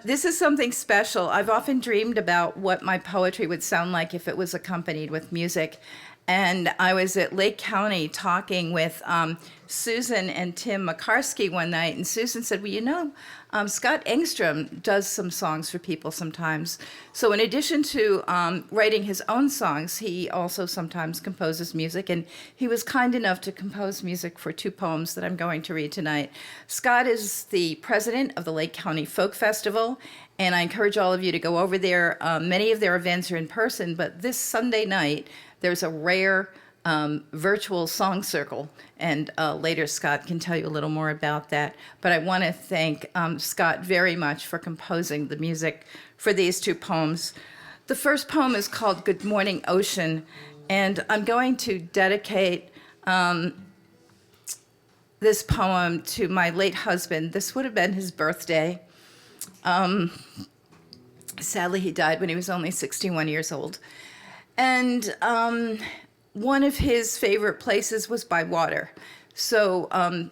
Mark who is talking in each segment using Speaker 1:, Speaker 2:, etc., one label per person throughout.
Speaker 1: This is something special. I've often dreamed about what my poetry would sound like if it was accompanied with music. And I was at Lake County talking with Susan and Tim Makarski one night, and Susan said, well, Scott Engstrom does some songs for people sometimes. So in addition to writing his own songs, he also sometimes composes music, and he was kind enough to compose music for two poems that I'm going to read tonight. Scott is the president of the Lake County Folk Festival, and I encourage all of you to go over there. Many of their events are in person, but this Sunday night, there's a rare virtual song circle, and later Scott can tell you a little more about that. But I want to thank Scott very much for composing the music for these two poems. The first poem is called Good Morning Ocean, and I'm going to dedicate this poem to my late husband. This would have been his birthday. Sadly, he died when he was only 61 years old. And one of his favorite places was by water. So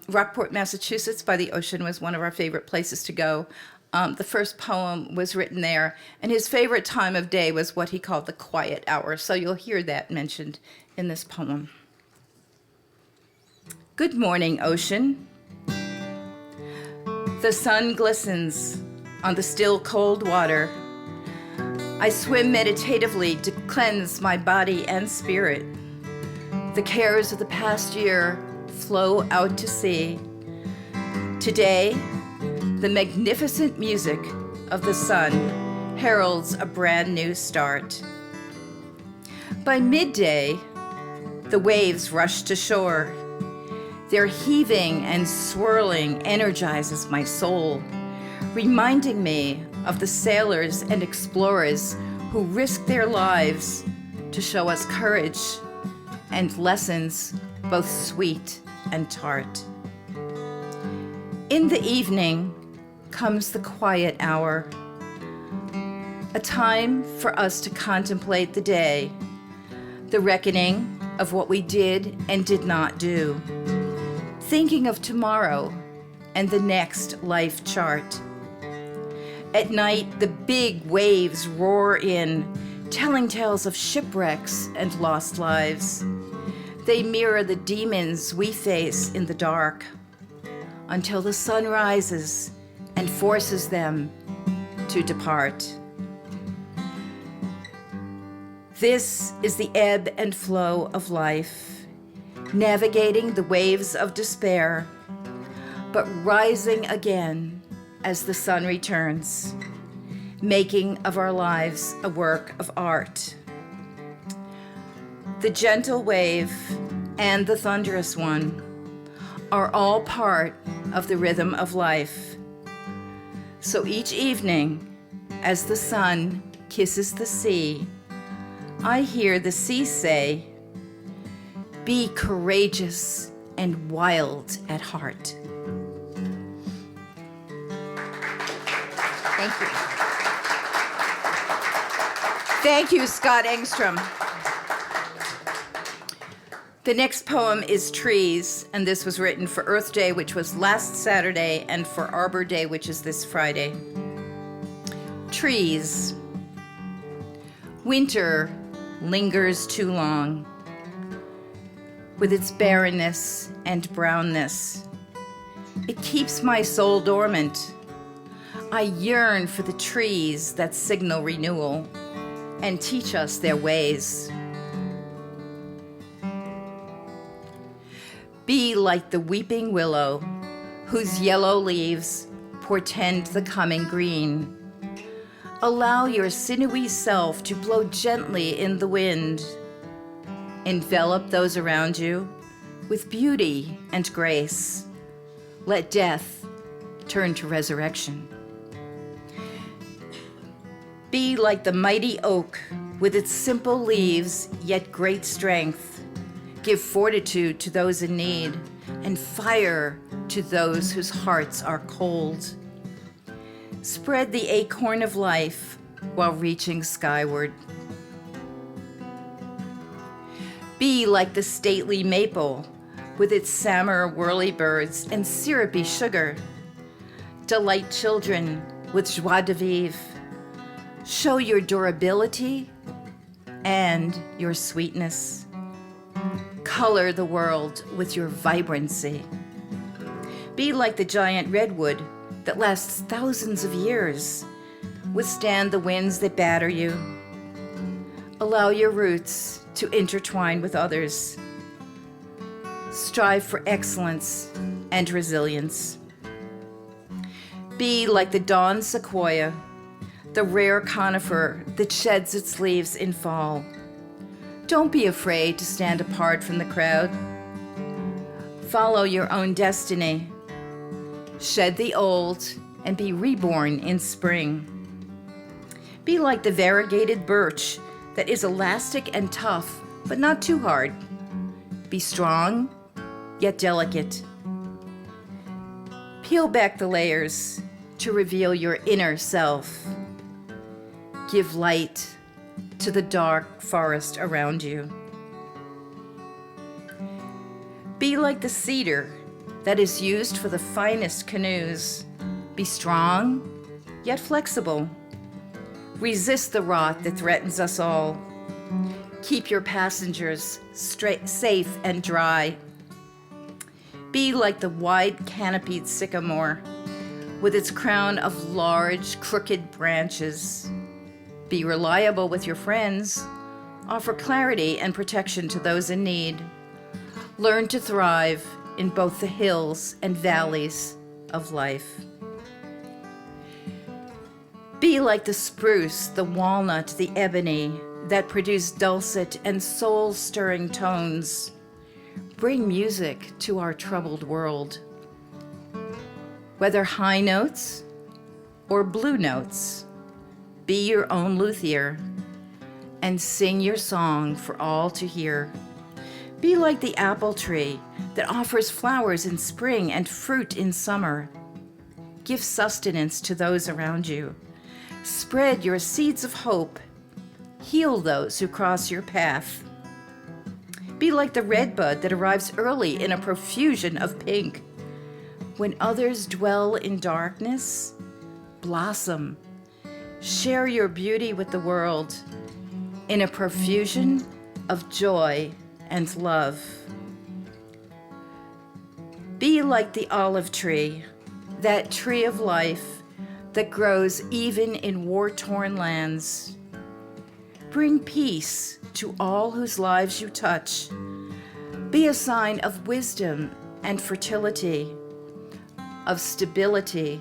Speaker 1: Rockport, Massachusetts by the ocean was one of our favorite places to go. The first poem was written there, and his favorite time of day was what he called the quiet hour. So you'll hear that mentioned in this poem. Good morning, ocean. The sun glistens on the still cold water. I swim meditatively to cleanse my body and spirit. The cares of the past year flow out to sea. Today, the magnificent music of the sun heralds a brand new start. By midday, the waves rush to shore. Their heaving and swirling energizes my soul, reminding me of the sailors and explorers who risked their lives to show us courage and lessons both sweet and tart. In the evening comes the quiet hour, a time for us to contemplate the day, the reckoning of what we did and did not do, thinking of tomorrow and the next life chart. At night, the big waves roar in, telling tales of shipwrecks and lost lives. They mirror the demons we face in the dark until the sun rises and forces them to depart. This is the ebb and flow of life, navigating the waves of despair, but rising again as the sun returns, making of our lives a work of art. The gentle wave and the thunderous one are all part of the rhythm of life. So each evening, as the sun kisses the sea, I hear the sea say, "Be courageous and wild at heart." Thank you. Thank you, Scott Engstrom. The next poem is Trees, and this was written for Earth Day, which was last Saturday, and for Arbor Day, which is this Friday. Trees. Winter lingers too long, with its barrenness and brownness. It keeps my soul dormant. I yearn for the trees that signal renewal and teach us their ways. Be like the weeping willow, whose yellow leaves portend the coming green. Allow your sinewy self to blow gently in the wind. Envelop those around you with beauty and grace. Let death turn to resurrection. Be like the mighty oak with its simple leaves, yet great strength. Give fortitude to those in need and fire to those whose hearts are cold. Spread the acorn of life while reaching skyward. Be like the stately maple with its summer whirlybirds and syrupy sugar. Delight children with joie de vivre. Show your durability and your sweetness. Color the world with your vibrancy. Be like the giant redwood that lasts thousands of years. Withstand the winds that batter you. Allow your roots to intertwine with others. Strive for excellence and resilience. Be like the dawn sequoia, the rare conifer that sheds its leaves in fall. Don't be afraid to stand apart from the crowd. Follow your own destiny. Shed the old and be reborn in spring. Be like the variegated birch that is elastic and tough, but not too hard. Be strong, yet delicate. Peel back the layers to reveal your inner self. Give light to the dark forest around you. Be like the cedar that is used for the finest canoes. Be strong, yet flexible. Resist the rot that threatens us all. Keep your passengers safe and dry. Be like the wide canopied sycamore with its crown of large, crooked branches. Be reliable with your friends. Offer clarity and protection to those in need. Learn to thrive in both the hills and valleys of life. Be like the spruce, the walnut, the ebony that produce dulcet and soul-stirring tones. Bring music to our troubled world. Whether high notes or blue notes, be your own luthier and sing your song for all to hear. Be like the apple tree that offers flowers in spring and fruit in summer. Give sustenance to those around you. Spread your seeds of hope. Heal those who cross your path. Be like the redbud that arrives early in a profusion of pink. When others dwell in darkness, blossom. Share your beauty with the world in a profusion of joy and love. Be like the olive tree, that tree of life that grows even in war-torn lands. Bring peace to all whose lives you touch. Be a sign of wisdom and fertility, of stability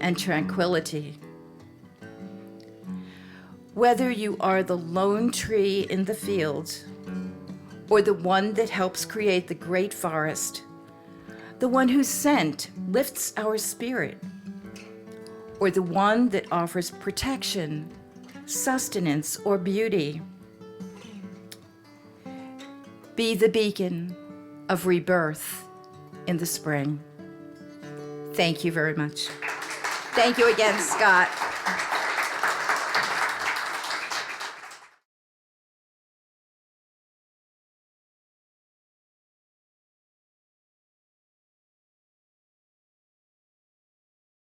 Speaker 1: and tranquility. Whether you are the lone tree in the field or the one that helps create the great forest, the one whose scent lifts our spirit, or the one that offers protection, sustenance, or beauty, be the beacon of rebirth in the spring. Thank you very much. Thank you again, Scott.